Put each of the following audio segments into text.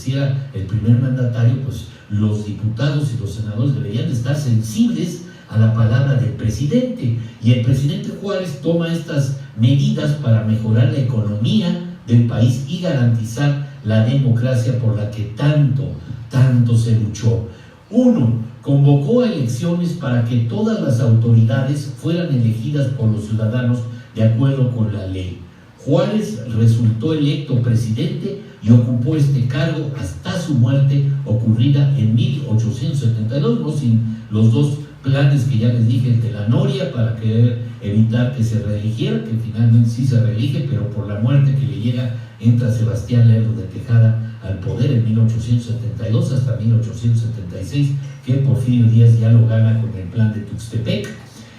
decía el primer mandatario, pues los diputados y los senadores deberían de estar sensibles a la palabra del presidente, y el presidente Juárez toma estas medidas para mejorar la economía del país y garantizar la democracia por la que tanto se luchó. Uno, convocó a elecciones para que todas las autoridades fueran elegidas por los ciudadanos de acuerdo con la ley. Juárez resultó electo presidente y ocupó este cargo hasta su muerte, ocurrida en 1872, no sin los dos planes que ya les dije de la Noria para querer evitar que se reeligiera, que finalmente sí se reelige, pero por la muerte que le llega entra Sebastián Lerdo de Tejada al poder en 1872 hasta 1876, que Porfirio Díaz ya lo gana con el plan de Tuxtepec.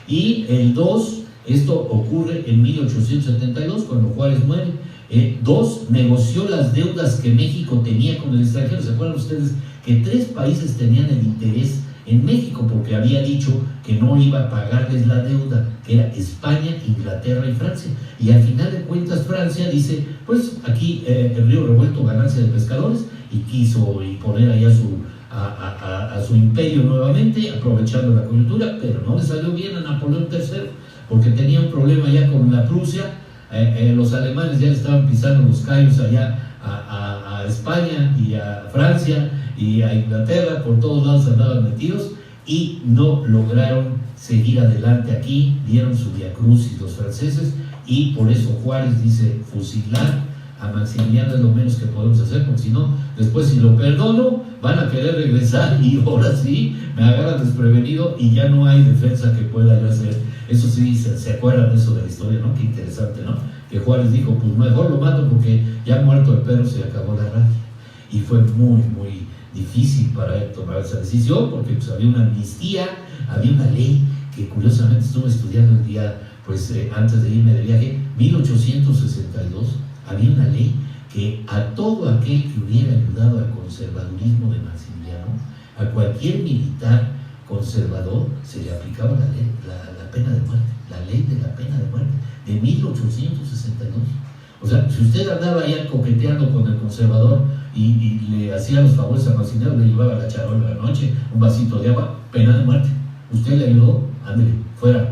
Y el 2, esto ocurre en 1872 cuando Juárez muere. 2, negoció las deudas que México tenía con el extranjero. ¿Se acuerdan ustedes que 3 países tenían el interés en México porque había dicho que no iba a pagarles la deuda, que era España, Inglaterra y Francia? Y al final de cuentas Francia dice, pues aquí el río revuelto, ganancia de pescadores, y quiso imponer allá a su imperio nuevamente, aprovechando la coyuntura, pero no le salió bien a Napoleón III, porque tenía un problema ya con la Prusia. Los alemanes ya le estaban pisando los callos allá a España y a Francia y a Inglaterra, por todos lados andaban metidos y no lograron seguir adelante aquí, dieron su viacrucis los franceses, y por eso Juárez dice: fusilar a Maximiliano es lo menos que podemos hacer, porque si no, después si lo perdono, van a querer regresar y ahora sí me agarran desprevenido y ya no hay defensa que pueda yo hacer. Eso sí, se acuerdan de eso de la historia, ¿no? Qué interesante, ¿no? Que Juárez dijo, pues mejor lo mato porque ya muerto el perro se acabó la rabia. Y fue muy difícil para él tomar esa decisión, porque pues había una amnistía, había una ley que curiosamente estuve estudiando el día, pues antes de irme de viaje, 1862, había una ley que a todo aquel que hubiera ayudado al conservadurismo de Maximiliano, a cualquier militar conservador, se le aplicaba la pena de muerte, la ley de la pena de muerte, de 1862. O sea, si usted andaba allá coqueteando con el conservador y le hacía los favores a Maximiliano, le llevaba la charola a la noche, un vasito de agua, pena de muerte. Usted le ayudó, ándele, fuera.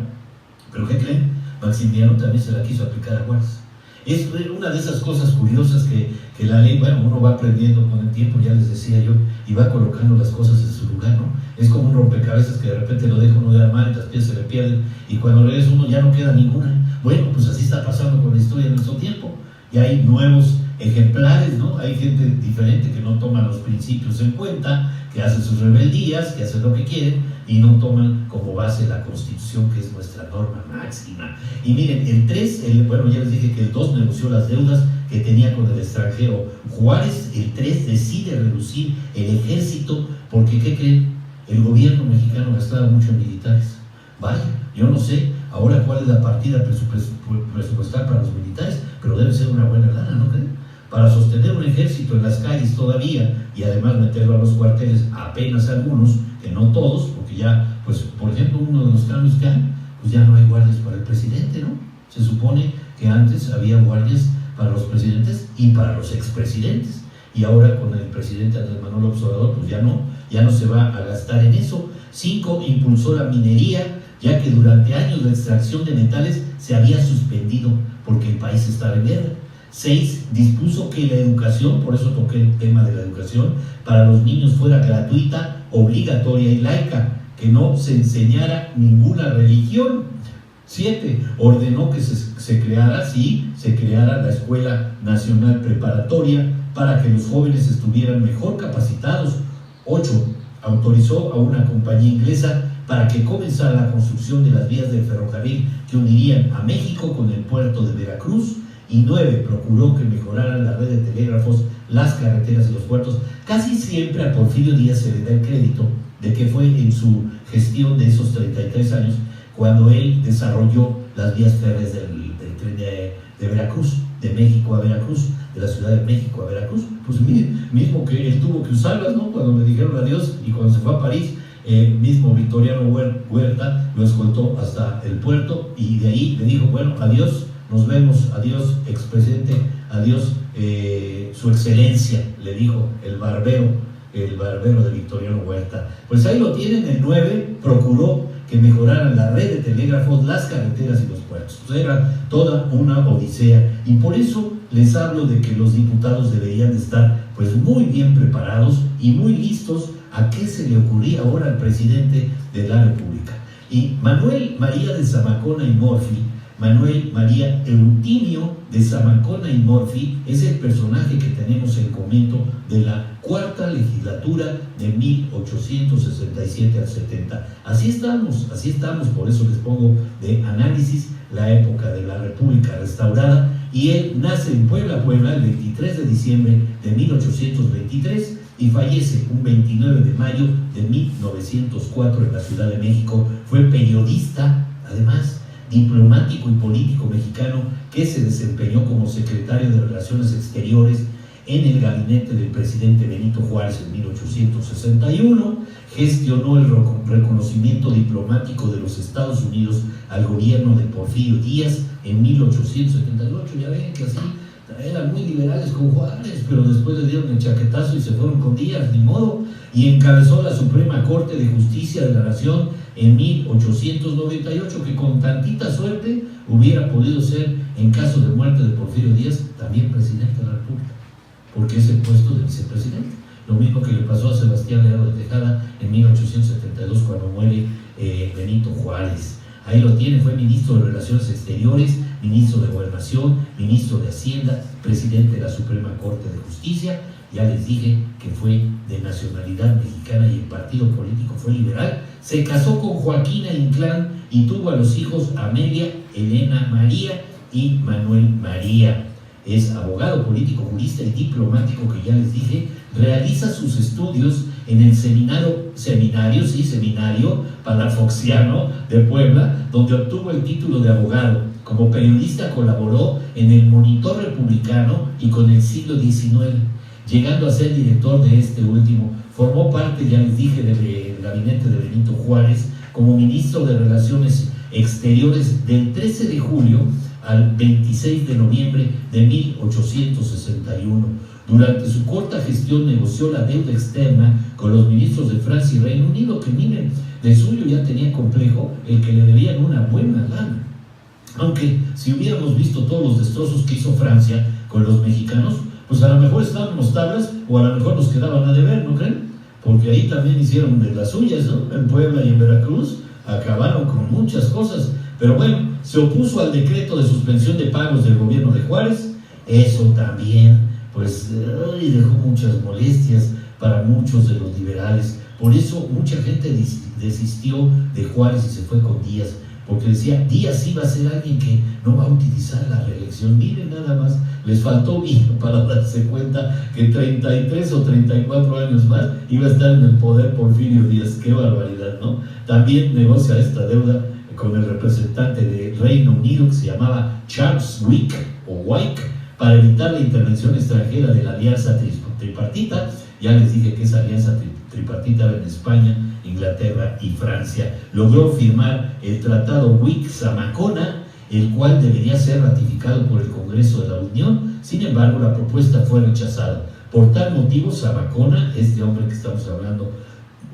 ¿Pero qué creen? Maximiliano también se la quiso aplicar a Juárez. Es una de esas cosas curiosas que la ley, bueno, uno va aprendiendo con el tiempo, ya les decía yo, y va colocando las cosas en su lugar, ¿no? Es como un rompecabezas que de repente lo deja uno de la mano y las piezas se le pierden, y cuando regresa uno ya no queda ninguna. Bueno, pues así está pasando con la historia en nuestro tiempo, y hay nuevos ejemplares, ¿no? Hay gente diferente que no toma los principios en cuenta, que hace sus rebeldías, que hace lo que quieren, y no toman como base la Constitución, que es nuestra norma máxima. Y miren, el 3, bueno, ya les dije que el 2 negoció las deudas que tenía con el extranjero. Juárez, el 3, decide reducir el ejército, porque ¿qué creen? El gobierno mexicano gastaba mucho en militares. Vaya, yo no sé ahora cuál es la partida presupuestal para los militares, pero debe ser una buena lana, ¿no creen? Para sostener un ejército en las calles todavía, y además meterlo a los cuarteles, apenas algunos, que no todos, porque ya, pues, por ejemplo, uno de los cambios que hay, pues ya no hay guardias para el presidente, ¿no? Se supone que antes había guardias para los presidentes y para los expresidentes, y ahora con el presidente Andrés Manuel López Obrador, pues ya no se va a gastar en eso. 5, impulsó la minería, ya que durante años la extracción de metales se había suspendido porque el país estaba en guerra. 6, dispuso que la educación, por eso toqué el tema de la educación, para los niños fuera gratuita, obligatoria y laica, que no se enseñara ninguna religión. 7, ordenó que se creara la Escuela Nacional Preparatoria para que los jóvenes estuvieran mejor capacitados. 8, autorizó a una compañía inglesa para que comenzara la construcción de las vías del ferrocarril que unirían a México con el puerto de Veracruz. Y 9, procuró que mejoraran la red de telégrafos, las carreteras y los puertos. Casi siempre a Porfirio Díaz se le da el crédito de que fue en su gestión de esos 33 años cuando él desarrolló las vías férreas del tren de Veracruz, de México a Veracruz, de la Ciudad de México a Veracruz. Pues miren, mismo que él tuvo que usarlas, ¿no? Cuando le dijeron adiós, y cuando se fue a París, mismo Victoriano Huerta lo escoltó hasta el puerto, y de ahí le dijo, bueno, adiós, nos vemos, adiós, expresidente adiós, su excelencia, le dijo el barbero de Victoriano Huerta. Pues ahí lo tienen. El 9 procuró que mejoraran la red de telégrafos, las carreteras y los puertos. Pues era toda una odisea, y por eso les hablo de que los diputados deberían de estar pues muy bien preparados y muy listos a qué se le ocurría ahora al presidente de la República. Y Manuel María de Zamacona y Morphy, Manuel María Eutimio de Zamacona y Morphy, es el personaje que tenemos en comento de la cuarta legislatura de 1867 al 70. Así estamos, por eso les pongo de análisis la época de la República restaurada. Y él nace en Puebla, el 23 de diciembre de 1823 y fallece un 29 de mayo de 1904 en la Ciudad de México. Fue periodista, además diplomático y político mexicano, que se desempeñó como secretario de Relaciones Exteriores en el gabinete del presidente Benito Juárez en 1861, gestionó el reconocimiento diplomático de los Estados Unidos al gobierno de Porfirio Díaz en 1878. Ya ven que así eran muy liberales con Juárez, pero después le dieron el chaquetazo y se fueron con Díaz, ni modo. Y encabezó la Suprema Corte de Justicia de la Nación en 1898, que con tantita suerte hubiera podido ser, en caso de muerte de Porfirio Díaz, también presidente de la República, porque es el puesto de vicepresidente. Lo mismo que le pasó a Sebastián Lerdo de Tejada en 1872 cuando muere Benito Juárez. Ahí lo tiene, fue ministro de Relaciones Exteriores, ministro de Gobernación, ministro de Hacienda, presidente de la Suprema Corte de Justicia. Ya les dije que fue de nacionalidad mexicana y el partido político fue liberal. Se casó con Joaquina Inclán y tuvo a los hijos Amelia, Elena María y Manuel María. Es abogado, político, jurista y diplomático, que ya les dije. Realiza sus estudios en el seminario palafoxiano de Puebla, donde obtuvo el título de abogado. Como periodista colaboró en el Monitor Republicano y con el Siglo XIX, llegando a ser director de este último. Formó parte, ya les dije, del gabinete de Benito Juárez como ministro de Relaciones Exteriores del 13 de julio al 26 de noviembre de 1861. Durante su corta gestión negoció la deuda externa con los ministros de Francia y Reino Unido, que miren, de suyo ya tenía complejo el que le debían una buena lana. Aunque si hubiéramos visto todos los destrozos que hizo Francia con los mexicanos, pues a lo mejor estábamos tablas o a lo mejor nos quedaban a deber, ¿no creen? Porque ahí también hicieron de las suyas, ¿no? En Puebla y en Veracruz acabaron con muchas cosas. Pero bueno, se opuso al decreto de suspensión de pagos del gobierno de Juárez. Eso también, pues, dejó muchas molestias para muchos de los liberales. Por eso mucha gente desistió de Juárez y se fue con Díaz, porque decía, Díaz iba a ser alguien que no va a utilizar la reelección. Miren nada más, les faltó bien para darse cuenta que 33 o 34 años más iba a estar en el poder Porfirio Díaz. Qué barbaridad, ¿no? También negocia esta deuda con el representante de Reino Unido, que se llamaba Charles Wyke, para evitar la intervención extranjera de la alianza tripartita. Ya les dije que esa alianza tripartita era en España, Inglaterra y Francia. Logró firmar el tratado Wyke-Zamacona, el cual debería ser ratificado por el Congreso de la Unión. Sin embargo, la propuesta fue rechazada. Por tal motivo, Zamacona, este hombre que estamos hablando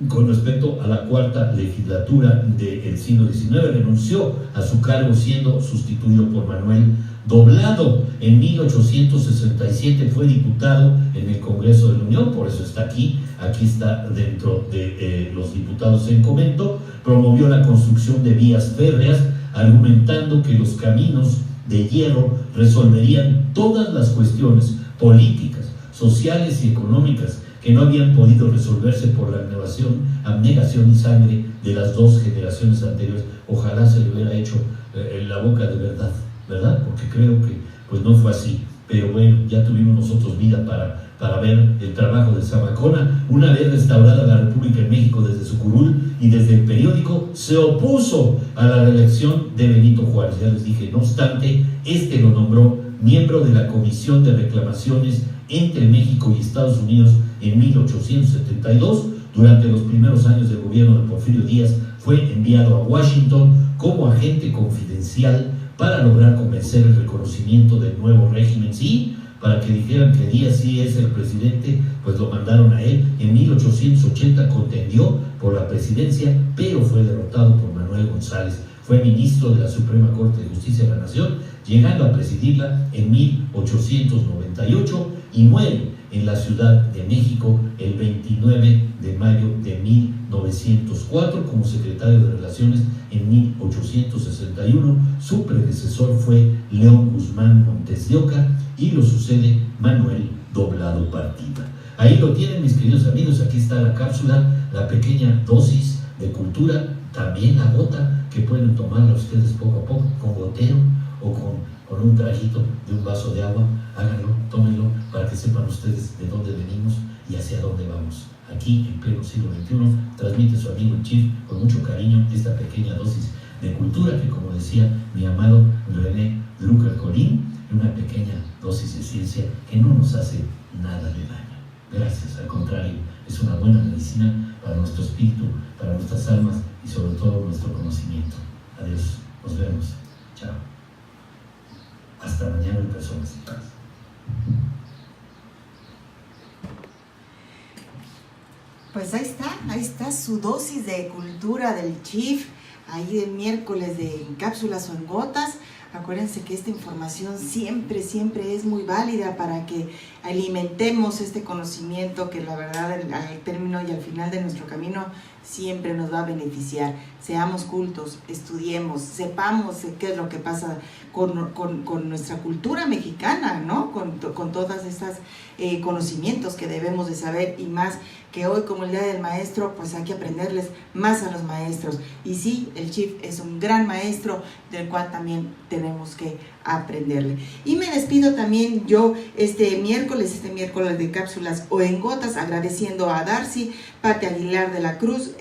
con respecto a la cuarta legislatura del siglo XIX, renunció a su cargo, siendo sustituido por Manuel Doblado. En 1867 fue diputado en el Congreso de la Unión, por eso está aquí está dentro de los diputados en comento. Promovió la construcción de vías férreas, argumentando que los caminos de hierro resolverían todas las cuestiones políticas, sociales y económicas que no habían podido resolverse por la abnegación y sangre de las dos generaciones anteriores. Ojalá se le hubiera hecho en la boca de verdad, porque creo que pues no fue así. Pero bueno, ya tuvimos nosotros vida para ver el trabajo de Zamacona. Una vez restaurada la República en México desde su curul y desde el periódico, se opuso a la reelección de Benito Juárez. Ya les dije, no obstante, este lo nombró miembro de la Comisión de Reclamaciones entre México y Estados Unidos en 1872. Durante los primeros años del gobierno de Porfirio Díaz fue enviado a Washington como agente confidencial para lograr convencer el reconocimiento del nuevo régimen. Sí, para que dijeran que Díaz sí es el presidente, pues lo mandaron a él. En 1880 contendió por la presidencia, pero fue derrotado por Manuel González. Fue ministro de la Suprema Corte de Justicia de la Nación, llegando a presidirla en 1898 y muere en la Ciudad de México el 29 de mayo de 1904 como secretario de Relaciones en 1861. Su predecesor fue León Guzmán Montes de Oca y lo sucede Manuel Doblado Partida. Ahí lo tienen, mis queridos amigos, aquí está la cápsula, la pequeña dosis de cultura, también la gota que pueden tomarla ustedes poco a poco, con goteo o con un trajito de un vaso de agua. Háganlo, tómenlo, para que sepan ustedes de dónde venimos y hacia dónde vamos. Aquí, en pleno siglo XXI, transmite su amigo el Chief con mucho cariño esta pequeña dosis de cultura que, como decía mi amado René Drucker Colín, una pequeña dosis de ciencia que no nos hace nada de daño. Gracias, al contrario, es una buena medicina para nuestro espíritu, para nuestras almas y sobre todo nuestro conocimiento. Adiós, nos vemos, chao. Hasta mañana, personas de paz. Pues ahí está su dosis de cultura del Chief, ahí el miércoles de cápsulas o en gotas. Acuérdense que esta información siempre es muy válida para que alimentemos este conocimiento que la verdad al término y al final de nuestro camino siempre nos va a beneficiar. Seamos cultos, estudiemos, sepamos qué es lo que pasa con nuestra cultura mexicana, ¿no? Con todas estas conocimientos que debemos de saber, y más que hoy, como el Día del Maestro, pues hay que aprenderles más a los maestros. Y sí, el Chief es un gran maestro del cual también tenemos que aprenderle. Y me despido también yo este miércoles de cápsulas o en gotas, agradeciendo a Darcy, Pati Aguilar de la Cruz,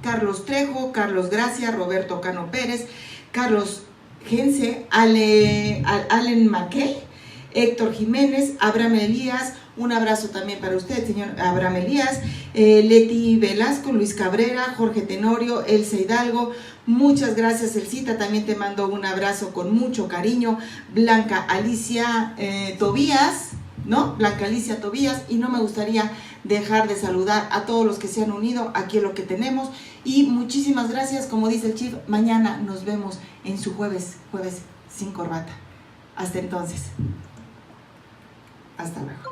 Carlos Trejo, Carlos Gracia, Roberto Cano Pérez, Carlos Gense, Allen McKay, Héctor Jiménez, Abraham Elías. Un abrazo también para usted, señor Abraham Elías, Leti Velasco, Luis Cabrera, Jorge Tenorio, Elsa Hidalgo. Muchas gracias, Elcita, también te mando un abrazo con mucho cariño. Blanca Alicia Tobías, ¿no? Blanca Alicia Tobías, y no me gustaría dejar de saludar a todos los que se han unido aquí en lo que tenemos. Y muchísimas gracias, como dice el Chief, mañana nos vemos en su jueves sin corbata. Hasta entonces. Hasta luego.